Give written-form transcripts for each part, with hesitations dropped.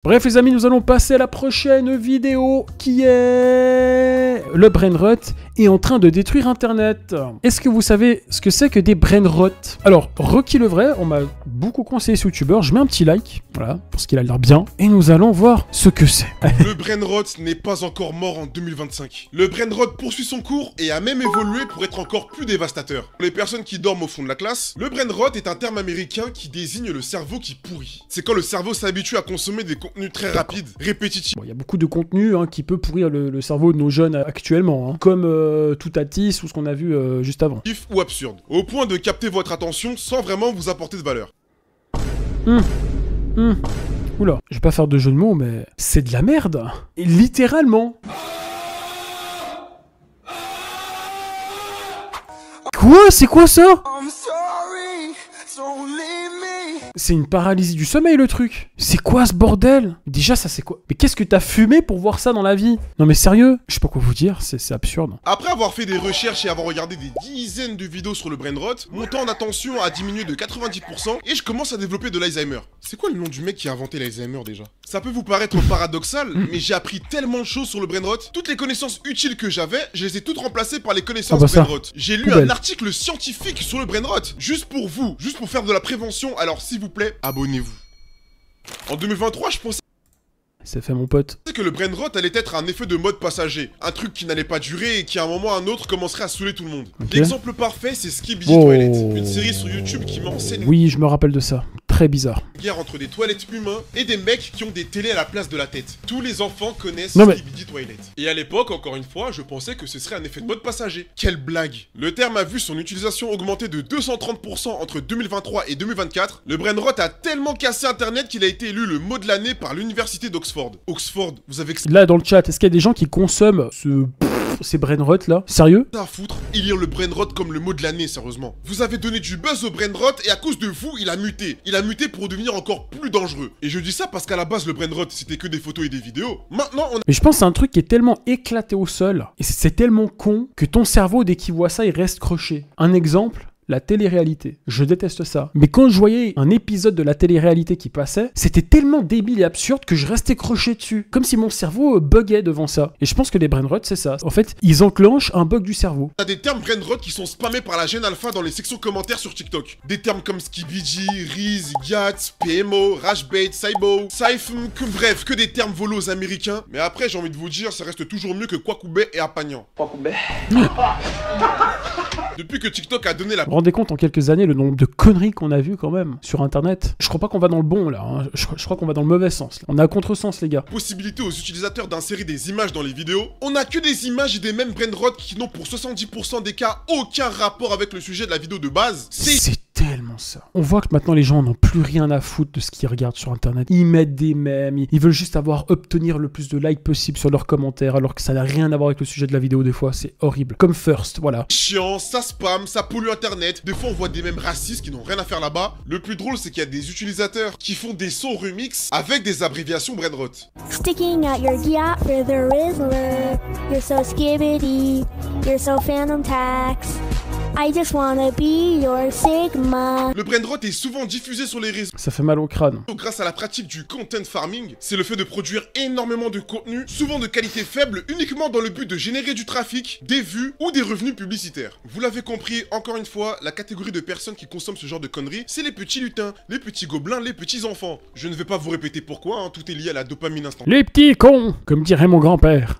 Bref les amis, nous allons passer à la prochaine vidéo qui est... Le brain rot est en train de détruire internet. Est-ce que vous savez ce que c'est que des brain rot? Alors, Rocky le vrai, on m'a beaucoup conseillé ce youtubeur, je mets un petit like, voilà, parce qu'il a l'air bien, et nous allons voir ce que c'est. Le brain rot n'est pas encore mort en 2025. Le brain rot poursuit son cours et a même évolué pour être encore plus dévastateur. Pour les personnes qui dorment au fond de la classe, le brain rot est un terme américain qui désigne le cerveau qui pourrit. C'est quand le cerveau s'habitue à consommer des contenus très rapides, répétitifs. Bon, y a beaucoup de contenu qui peut pourrir le cerveau de nos jeunes actuellement, comme Toutatis ou ce qu'on a vu juste avant. Ou absurde, au point de capter votre attention sans vraiment vous apporter de valeur. Oula, je vais pas faire de jeu de mots, mais c'est de la merde. Et littéralement. Quoi? C'est quoi ça? C'est une paralysie du sommeil le truc. C'est quoi ce bordel? Déjà ça c'est quoi? Mais qu'est-ce que t'as fumé pour voir ça dans la vie? Non mais sérieux? Je sais pas quoi vous dire, c'est absurde. Après avoir fait des recherches et avoir regardé des dizaines de vidéos sur le brain rot, mon temps d'attention a diminué de 90% et je commence à développer de l'Alzheimer. C'est quoi le nom du mec qui a inventé l'Alzheimer déjà? Ça peut vous paraître paradoxal, mais j'ai appris tellement de choses sur le brain rot. Toutes les connaissances utiles que j'avais, je les ai toutes remplacées par les connaissances brain rot. J'ai lu un article scientifique sur le brain rot, juste pour vous, juste pour faire de la prévention, alors s'il vous plaît, abonnez-vous. En 2023, je pensais c'est fait mon pote. Que le brain rot allait être un effet de mode passager, un truc qui n'allait pas durer et qui à un moment ou à un autre commencerait à saouler tout le monde. L'exemple parfait, c'est Skibidi Toilet, une série sur YouTube qui m'enseigne. Oui, je me rappelle de ça. Très bizarre. Guerre entre des toilettes humains et des mecs qui ont des télés à la place de la tête. Tous les enfants connaissent Skibidi Toilet. Et à l'époque, encore une fois, je pensais que ce serait un effet de mode passager. Quelle blague! Le terme a vu son utilisation augmenter de 230% entre 2023 et 2024. Le brain rot a tellement cassé internet qu'il a été élu le mot de l'année par l'université d'Oxford. Oxford, vous avez... Là dans le chat, est-ce qu'il y a des gens qui consomment ces brain rot là? Sérieux? À foutre, élire le brain rot comme le mot de l'année, sérieusement. Vous avez donné du buzz au brain rot et à cause de vous, il a muté. Il a muté pour devenir encore plus dangereux. Et je dis ça parce qu'à la base, le brain rot, c'était que des photos et des vidéos. Maintenant, on a... Mais je pense que c'est un truc qui est tellement éclaté au sol, et c'est tellement con, que ton cerveau, dès qu'il voit ça, il reste croché. Un exemple, la télé-réalité. Je déteste ça. Mais quand je voyais un épisode de la télé-réalité qui passait, c'était tellement débile et absurde que je restais croché dessus. Comme si mon cerveau buguait devant ça. Et je pense que les brain rot, c'est ça. En fait, ils enclenchent un bug du cerveau. On a des termes brain rot qui sont spammés par la Gen Alpha dans les sections commentaires sur TikTok. Des termes comme Skibidi, Riz, Yats, PMO, Rashbait, Saibo, Saifm, bref, que des termes volos américains. Mais après, j'ai envie de vous dire, ça reste toujours mieux que Kwakubé et Apagnan. Kwakubé. Depuis que TikTok a donné la... Vous vous rendez compte en quelques années le nombre de conneries qu'on a vues quand même sur internet? Je crois pas qu'on va dans le bon là, hein. Je crois qu'on va dans le mauvais sens là. On est à contresens les gars. Possibilité aux utilisateurs d'insérer des images dans les vidéos. On a que des images et des mêmes brain rot qui n'ont pour 70% des cas aucun rapport avec le sujet de la vidéo de base. C'est tellement ça. On voit que maintenant les gens n'ont plus rien à foutre de ce qu'ils regardent sur internet. Ils mettent des mèmes, ils veulent juste obtenir le plus de likes possible sur leurs commentaires alors que ça n'a rien à voir avec le sujet de la vidéo des fois. C'est horrible. Comme First, voilà. Chiant, ça spam, ça pollue internet. Des fois on voit des mèmes racistes qui n'ont rien à faire là-bas. Le plus drôle c'est qu'il y a des utilisateurs qui font des sons remix avec des abréviations brain rot. Sticking out your yacht for the Rizzler. You're so skibidi. You're so phantom tax. I just wanna be your Sigma. Le brain rot est souvent diffusé sur les réseaux. Ça fait mal au crâne. Grâce à la pratique du content farming, c'est le fait de produire énormément de contenu, souvent de qualité faible, uniquement dans le but de générer du trafic, des vues ou des revenus publicitaires. Vous l'avez compris, encore une fois, la catégorie de personnes qui consomment ce genre de conneries, c'est les petits lutins, les petits gobelins, les petits enfants. Je ne vais pas vous répéter pourquoi, hein, tout est lié à la dopamine instantanée. Les petits cons, comme dirait mon grand-père.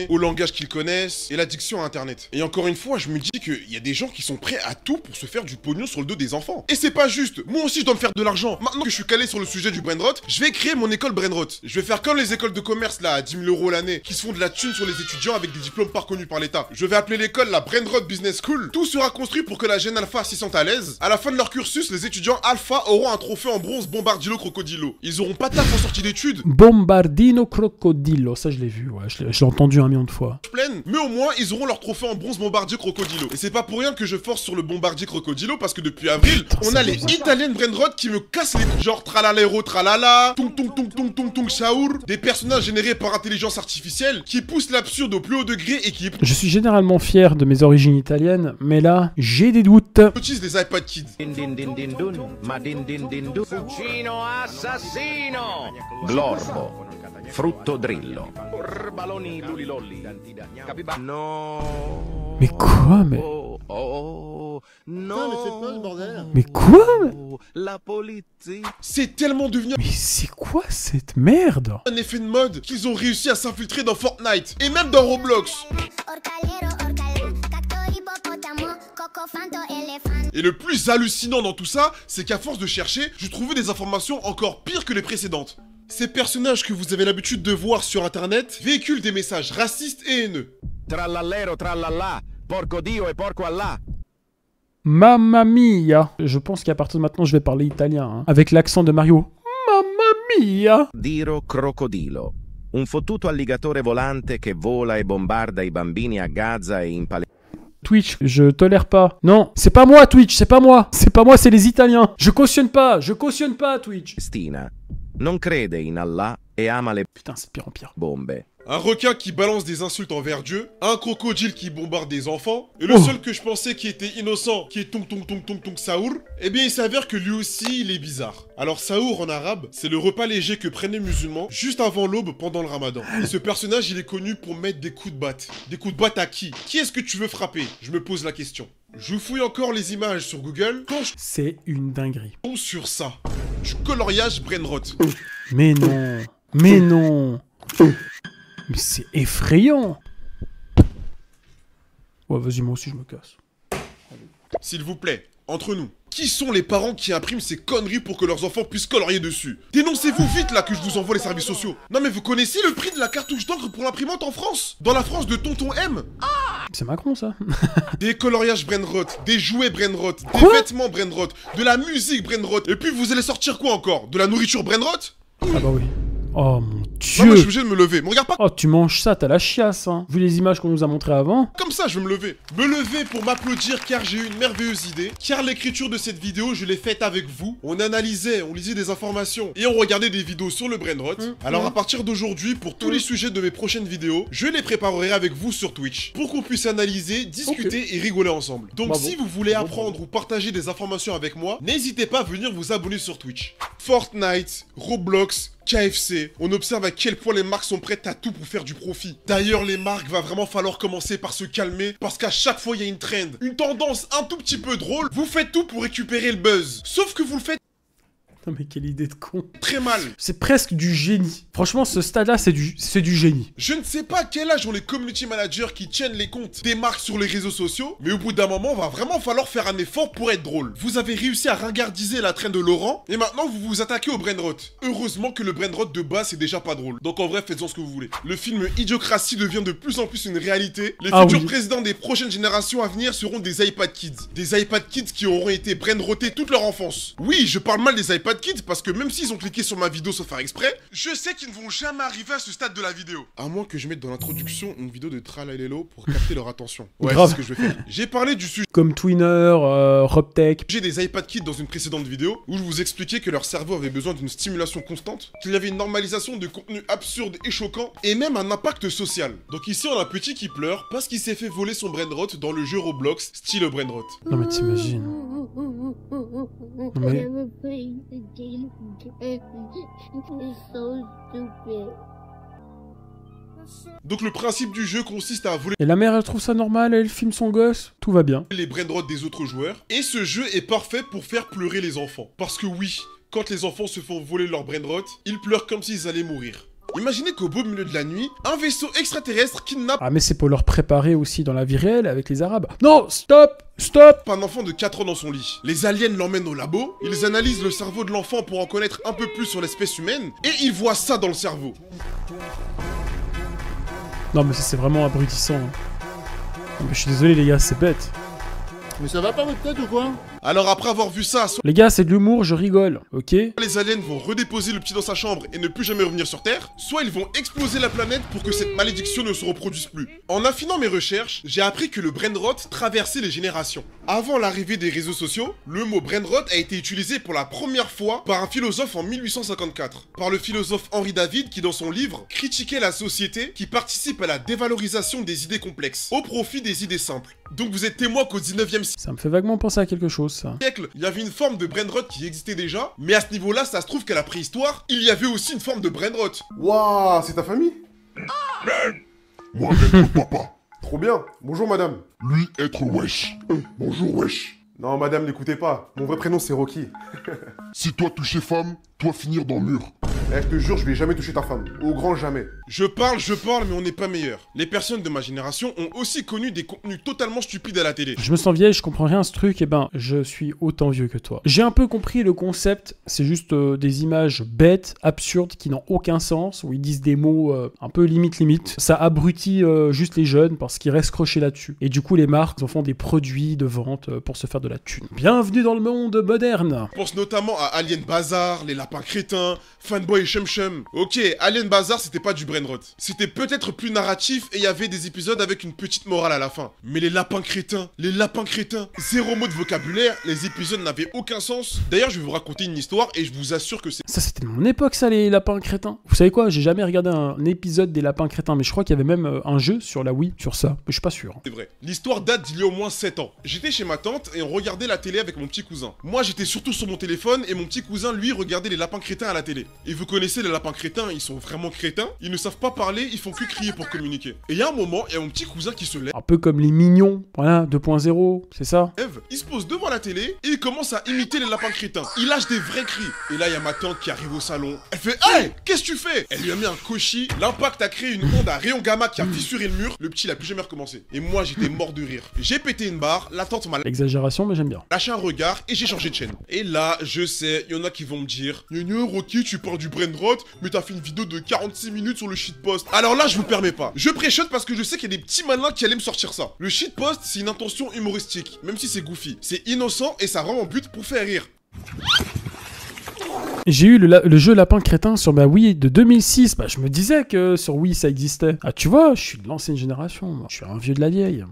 Au langage qu'ils connaissent et l'addiction à internet. Et encore une fois, je me dis qu'il y a des gens qui sont prêts à tout pour se faire du pognon sur le dos des enfants. Et c'est pas juste, moi aussi je dois me faire de l'argent. Maintenant que je suis calé sur le sujet du brain rot, je vais créer mon école brain rot. Je vais faire comme les écoles de commerce là, à 10 000 € l'année, qui se font de la thune sur les étudiants avec des diplômes pas reconnus par l'État. Je vais appeler l'école la Brain Rot Business School. Tout sera construit pour que la Gen Alpha s'y sente à l'aise. À la fin de leur cursus, les étudiants Alpha auront un trophée en bronze Bombardilo Crocodilo. Ils auront pas de taf en sortie d'études. Bombardino Crocodilo, ça je l'ai vu, ouais, je l'ai entendu un million de fois. Pleine, mais au moins ils auront leur trophée en bronze Bombardier Crocodilo. Et c'est pas pour rien que je force sur le bombardier Crocodilo parce que depuis avril, on a les Italiennes Brainrot qui me cassent les couilles. Genre tralalero tralala, tung tung tung tung tung tung shaour. Des personnages générés par intelligence artificielle qui poussent l'absurde au plus haut degré et qui Je suis généralement fier de mes origines italiennes, mais là, j'ai des doutes. utilisent les iPad Kids. Fucino assassino! Glorbo, frutto drillo. Baloni lulilolli. No. Mais quoi, mais... Oh, no. Mais quoi? La polizia. C'est tellement devenu Mais c'est quoi cette merde? un effet de mode qu'ils ont réussi à s'infiltrer dans Fortnite et même dans Roblox. Et le plus hallucinant dans tout ça, c'est qu'à force de chercher, je trouvais des informations encore pires que les précédentes. Ces personnages que vous avez l'habitude de voir sur internet véhiculent des messages racistes et haineux. Trallallero trallalla. Porco Dio e porco Allah. Mamma mia. Je pense qu'à partir de maintenant, je vais parler italien, hein, avec l'accent de Mario. Mamma mia. Diro crocodilo. Un fottuto alligatore volante che vola e bombarda i bambini a Gaza e in Palestina. Twitch, je tolère pas. Non, c'est pas moi Twitch, c'est pas moi. C'est pas moi, c'est les Italiens. Je cautionne pas Twitch. Non crede in Allah e ama le Putain, c'est de pire en pire. bombe. Un requin qui balance des insultes envers Dieu, un crocodile qui bombarde des enfants, et le seul que je pensais qui était innocent, qui est tung tung tung tung tung saour, eh bien il s'avère que lui aussi il est bizarre. Alors saour en arabe, c'est le repas léger que prennent les musulmans juste avant l'aube pendant le ramadan. Et ce personnage il est connu pour mettre des coups de batte. Des coups de batte à qui? Qui est-ce que tu veux frapper? Je me pose la question. Je fouille encore les images sur Google quand je C'est une dinguerie. tombe sur ça. Du coloriage Brainrot. Mais non. Mais non. Mais c'est effrayant. Ouais, vas-y, moi aussi, je me casse. S'il vous plaît, entre nous, qui sont les parents qui impriment ces conneries pour que leurs enfants puissent colorier dessus? Dénoncez-vous vite là que je vous envoie les services sociaux. Non mais vous connaissez le prix de la cartouche d'encre pour l'imprimante en France? Dans la France de Tonton M? C'est Macron, ça. Des coloriages Brainrot, des jouets Brainrot, des Quoi? vêtements Brainrot, de la musique Brainrot, et puis vous allez sortir quoi encore? De la nourriture Brainrot? Ah bah oui. Oh mon Non mais je dieu. suis obligé de me lever, me regarde pas Oh, tu manges ça, t'as la chiasse, hein. Vu les images qu'on nous a montrées avant. comme ça, je vais me lever. Me lever pour m'applaudir car j'ai eu une merveilleuse idée, car l'écriture de cette vidéo, je l'ai faite avec vous. On analysait, on lisait des informations et on regardait des vidéos sur le Brainrot. Alors à partir d'aujourd'hui, pour tous les sujets de mes prochaines vidéos, je les préparerai avec vous sur Twitch, pour qu'on puisse analyser, discuter et rigoler ensemble. Donc Bravo. si vous voulez apprendre ou partager des informations avec moi, n'hésitez pas à venir vous abonner sur Twitch. Fortnite, Roblox, KFC, on observe à quel point les marques sont prêtes à tout pour faire du profit. D'ailleurs, les marques va vraiment falloir commencer par se calmer parce qu'à chaque fois il y a une trend, une tendance un tout petit peu drôle. Vous faites tout pour récupérer le buzz. Sauf que vous le faites Non mais quelle idée de con. très mal. C'est presque du génie. Franchement, ce stade-là, c'est du génie. Je ne sais pas à quel âge ont les community managers qui tiennent les comptes des marques sur les réseaux sociaux, mais au bout d'un moment, va vraiment falloir faire un effort pour être drôle. Vous avez réussi à ringardiser la traîne de Laurent, et maintenant vous vous attaquez au Brainrot. Heureusement que le Brainrot de base c'est déjà pas drôle. Donc en vrai, faites-en ce que vous voulez. Le film Idiocratie devient de plus en plus une réalité. Les Ah futurs oui. présidents des prochaines générations à venir seront des iPad Kids. Des iPad Kids qui auront été Brainrotés toute leur enfance. Oui, je parle mal des iPad Kids parce que même s'ils ont cliqué sur ma vidéo sans faire exprès, je sais qu'ils ne vont jamais arriver à ce stade de la vidéo. À moins que je mette dans l'introduction une vidéo de Tralalelo pour capter leur attention. Ouais, Grave. c'est ce que je vais faire. J'ai parlé du sujet Comme Twinner, Robtech. des iPad Kids dans une précédente vidéo où je vous expliquais que leur cerveau avait besoin d'une stimulation constante, qu'il y avait une normalisation de contenu absurde et choquant, et même un impact social. Donc ici on a un petit qui pleure parce qu'il s'est fait voler son Brainrot dans le jeu Roblox, style Brainrot. Non mais t'imagines. mais- never played the game again. It's so stupid. Donc le principe du jeu consiste à voler Et la mère, elle trouve ça normal, elle filme son gosse. Tout va bien. les Brainrot des autres joueurs, et ce jeu est parfait pour faire pleurer les enfants. Parce que oui, quand les enfants se font voler leur Brainrot, ils pleurent comme s'ils allaient mourir. Imaginez qu'au beau milieu de la nuit, un vaisseau extraterrestre kidnappe Ah mais c'est pour leur préparer aussi dans la vie réelle avec les Arabes. Non, stop, stop. un enfant de 4 ans dans son lit. Les aliens l'emmènent au labo, ils analysent le cerveau de l'enfant pour en connaître un peu plus sur l'espèce humaine, et ils voient ça dans le cerveau. Non mais ça c'est vraiment abrutissant. Non, mais je suis désolé les gars, c'est bête. Mais ça va pas votre tête ou quoi? Alors après avoir vu ça, Les gars, c'est de l'humour, je rigole, ok? les aliens vont redéposer le petit dans sa chambre et ne plus jamais revenir sur Terre, soit ils vont exploser la planète pour que cette malédiction ne se reproduise plus. En affinant mes recherches, j'ai appris que le brainrot traversait les générations. Avant l'arrivée des réseaux sociaux, le mot brainrot a été utilisé pour la première fois par un philosophe en 1854. Par le philosophe Henri David qui dans son livre critiquait la société qui participe à la dévalorisation des idées complexes, au profit des idées simples. Donc vous êtes témoin qu'au 19e Ça me fait vaguement penser à quelque chose, ça. siècle, il y avait une forme de brainrot qui existait déjà, mais à ce niveau-là, ça se trouve qu'à la préhistoire, il y avait aussi une forme de brainrot. Waouh, c'est ta famille? Moi être papa, Trop bien. Bonjour madame. lui être wesh. Bonjour wesh. Non madame, n'écoutez pas. Mon vrai prénom c'est Rocky. Si toi toucher femme, toi finir dans le mur. Eh, je te jure, je vais jamais toucher ta femme. Au grand jamais. Je parle, mais on n'est pas meilleur. Les personnes de ma génération ont aussi connu des contenus totalement stupides à la télé. Je me sens vieille, je comprends rien à ce truc, et ben, je suis autant vieux que toi. J'ai un peu compris le concept, c'est juste des images bêtes, absurdes, qui n'ont aucun sens, où ils disent des mots un peu limite. Ça abrutit juste les jeunes parce qu'ils restent crochés là-dessus. Et du coup, les marques en font des produits de vente pour se faire de la thune. Bienvenue dans le monde moderne. Je pense notamment à Alien Bazar, les lapins crétins, Fanboy et Chum Chum. Ok, Alien Bazar, c'était pas du brainrot. C'était peut-être plus narratif et il y avait des épisodes avec une petite morale à la fin. Mais les lapins crétins, zéro mot de vocabulaire, les épisodes n'avaient aucun sens. D'ailleurs, je vais vous raconter une histoire et je vous assure que c'est Ça, c'était de mon époque, ça, les lapins crétins. Vous savez quoi, j'ai jamais regardé un épisode des lapins crétins, mais je crois qu'il y avait même un jeu sur la Wii sur ça. Mais je suis pas sûr. vrai. L'histoire date d'il y a au moins 7 ans. J'étais chez ma tante et on regardait la télé avec mon petit cousin. Moi, j'étais surtout sur mon téléphone et mon petit cousin, lui, regardait les lapins crétins à la télé. Et vous connaissez les lapins crétins, ils sont vraiment crétins. Ils ne savent pas parler, ils font que crier pour communiquer. Et il y a un moment, il y a mon petit cousin qui se lève. Un peu comme les mignons, voilà, 2.0, c'est ça? Il se pose devant la télé et il commence à imiter les lapins crétins. Il lâche des vrais cris. Et là, il y a ma tante qui arrive au salon. Elle fait « Hey, qu'est-ce que tu fais ?» Elle lui a mis un cochi. L'impact a créé une onde à rayon gamma qui a fissuré le mur. Le petit, il a plus jamais recommencé. Et moi, j'étais mort de rire. J'ai pété une barre. La tante m'a Exagération, mais j'aime bien. lâché un regard et j'ai changé de chaîne. Et là, je sais, il y en a qui vont me dire « Gna Rocky, tu parles du brainrot, mais t'as fait une vidéo de 46 minutes sur le shitpost. » Alors là, je vous permets pas. Je pré-shot parce que je sais qu'il y a des petits malins qui allaient me sortir ça. Le shitpost, c'est une intention humoristique, même si c'est goofy. C'est innocent et ça rend en but pour faire rire. J'ai eu le jeu Lapin Crétin sur ma Wii de 2006. Bah, je me disais que sur Wii ça existait. Ah, tu vois, je suis de l'ancienne génération, moi. Je suis un vieux de la vieille.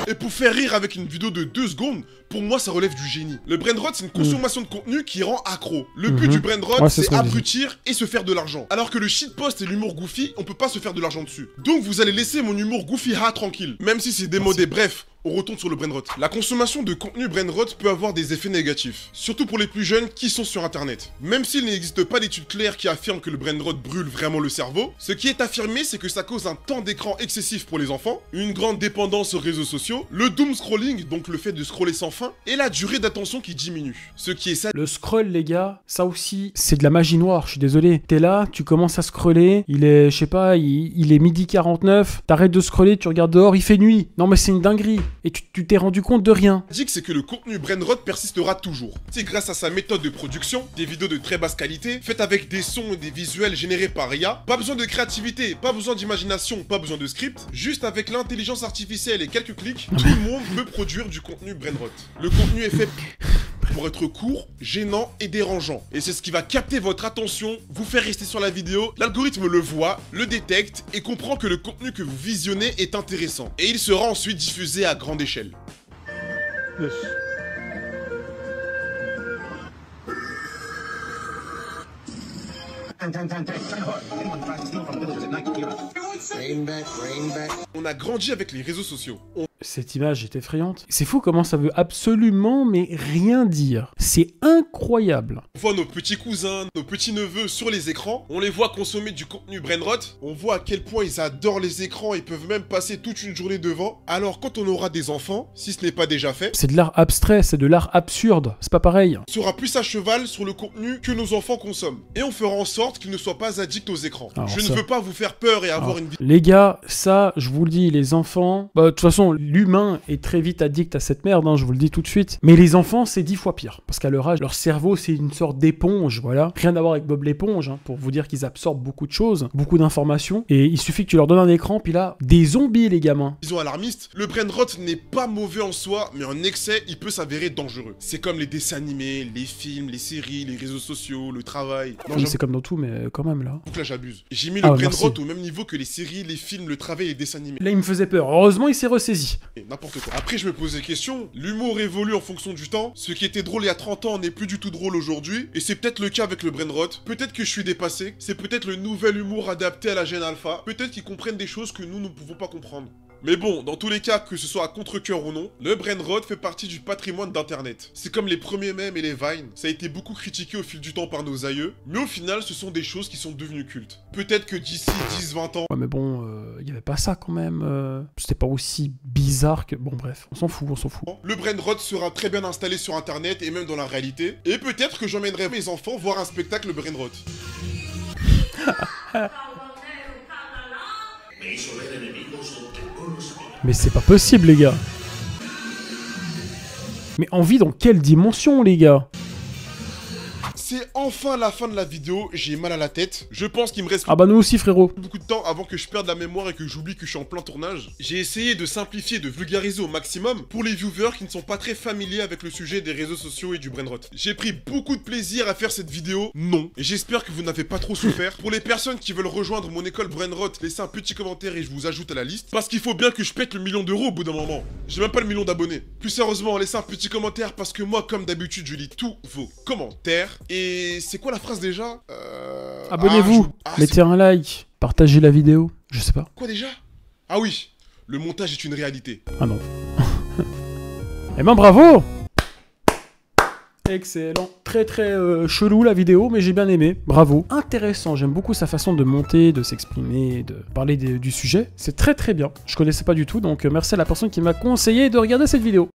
Et pour faire rire avec une vidéo de 2 secondes, pour moi ça relève du génie. Le brainrot, c'est une consommation de contenu qui rend accro. Le but du brainrot, Ouais, c'est ce c'est qu'on dit. abrutir et se faire de l'argent. Alors que le shitpost et l'humour goofy, on peut pas se faire de l'argent dessus. Donc vous allez laisser mon humour goofy tranquille. Même si c'est démodé, bref. On retourne sur le brainrot. La consommation de contenu brainrot peut avoir des effets négatifs, surtout pour les plus jeunes qui sont sur internet. Même s'il n'existe pas d'études claires qui affirment que le brainrot brûle vraiment le cerveau, ce qui est affirmé c'est que ça cause un temps d'écran excessif pour les enfants, une grande dépendance aux réseaux sociaux, le doom scrolling, donc le fait de scroller sans fin, et la durée d'attention qui diminue. Ce qui est ça. Le scroll, les gars, ça aussi, c'est de la magie noire, je suis désolé. T'es là, tu commences à scroller, il est, je sais pas, il est midi 49, t'arrêtes de scroller, tu regardes dehors, il fait nuit. Non mais c'est une dinguerie. Et tu t'es rendu compte de rien. C'est que le contenu brainrot persistera toujours. C'est grâce à sa méthode de production, des vidéos de très basse qualité, faites avec des sons et des visuels générés par IA. Pas besoin de créativité, pas besoin d'imagination, pas besoin de script. Juste avec l'intelligence artificielle et quelques clics, tout le monde peut produire du contenu brainrot. Le contenu est fait pour être court, gênant et dérangeant. Et c'est ce qui va capter votre attention, vous faire rester sur la vidéo. L'algorithme le voit, le détecte et comprend que le contenu que vous visionnez est intéressant. Et il sera ensuite diffusé à grande échelle. On a grandi avec les réseaux sociaux. Cette image est effrayante. C'est fou comment ça veut absolument mais rien dire. C'est incroyable. On voit nos petits cousins, nos petits neveux sur les écrans. On les voit consommer du contenu brainrot. On voit à quel point ils adorent les écrans. Ils peuvent même passer toute une journée devant. Alors quand on aura des enfants, si ce n'est pas déjà fait, C'est de l'art abstrait, c'est de l'art absurde. C'est pas pareil. on sera plus à cheval sur le contenu que nos enfants consomment. Et on fera en sorte qu'ils ne soient pas addicts aux écrans. Alors Je ça- ne veux pas vous faire peur et avoir une vie. Les gars, ça, je vous le dis, les enfants... Bah, de toute façon, l'humain est très vite addict à cette merde, hein, je vous le dis tout de suite. Mais les enfants, c'est 10 fois pire. Parce qu'à leur âge, leur cerveau, c'est une sorte d'éponge, voilà. Rien à voir avec Bob l'éponge, hein, pour vous dire qu'ils absorbent beaucoup de choses, beaucoup d'informations. Et il suffit que tu leur donnes un écran, puis là, des zombies, les gamins. Disons alarmiste, le brain rot n'est pas mauvais en soi, mais en excès, il peut s'avérer dangereux. C'est comme les dessins animés, les films, les séries, les réseaux sociaux, le travail. Non, Oui, c'est comme dans tout, mais quand même, là. donc là, j'abuse. J'ai mis le brain merci. rot au même niveau que les séries, les films, le travail et les dessins animés. Là, il me faisait peur. Heureusement, il s'est ressaisi. Et n'importe quoi. Après, je me posais des questions. L'humour évolue en fonction du temps. Ce qui était drôle il y a 30 ans n'est plus du tout drôle aujourd'hui. Et c'est peut-être le cas avec le brain rot. Peut-être que je suis dépassé. C'est peut-être le nouvel humour adapté à la gène alpha. Peut-être qu'ils comprennent des choses que nous ne pouvons pas comprendre. Mais bon, dans tous les cas, que ce soit à contre-cœur ou non, le brain rot fait partie du patrimoine d'internet. C'est comme les premiers mèmes et les vines, ça a été beaucoup critiqué au fil du temps par nos aïeux, mais au final, ce sont des choses qui sont devenues cultes. Peut-être que d'ici 10-20 ans... Ouais, mais bon, il y avait pas ça quand même. C'était pas aussi bizarre que... Bon, bref, on s'en fout, on s'en fout. Le brain rot sera très bien installé sur internet et même dans la réalité. Et peut-être que j'emmènerai mes enfants voir un spectacle brain rot. Mais c'est pas possible, les gars. Mais on vit dans quelle dimension, les gars? C'est enfin la fin de la vidéo, j'ai mal à la tête. Je pense qu'il me reste Ah bah nous aussi, frérot. beaucoup de temps avant que je perde la mémoire et que j'oublie que je suis en plein tournage. J'ai essayé de simplifier, de vulgariser au maximum pour les viewers qui ne sont pas très familiers avec le sujet des réseaux sociaux et du brain rot. J'ai pris beaucoup de plaisir à faire cette vidéo, non. Et j'espère que vous n'avez pas trop souffert. Pour les personnes qui veulent rejoindre mon école brain rot, laissez un petit commentaire et je vous ajoute à la liste. Parce qu'il faut bien que je pète le 1 000 000 € au bout d'un moment. J'ai même pas le 1 000 000 d'abonnés. Plus sérieusement, laissez un petit commentaire parce que moi, comme d'habitude, je lis tous vos commentaires. Et c'est quoi la phrase déjà Abonnez-vous, mettez un like, partagez la vidéo, je sais pas. Quoi déjà? Ah oui, le montage est une réalité. Ah non. Eh ben bravo. Excellent. Très chelou la vidéo, mais j'ai bien aimé. Bravo. Intéressant, j'aime beaucoup sa façon de monter, de s'exprimer, de parler du sujet. C'est très bien. Je connaissais pas du tout, donc merci à la personne qui m'a conseillé de regarder cette vidéo.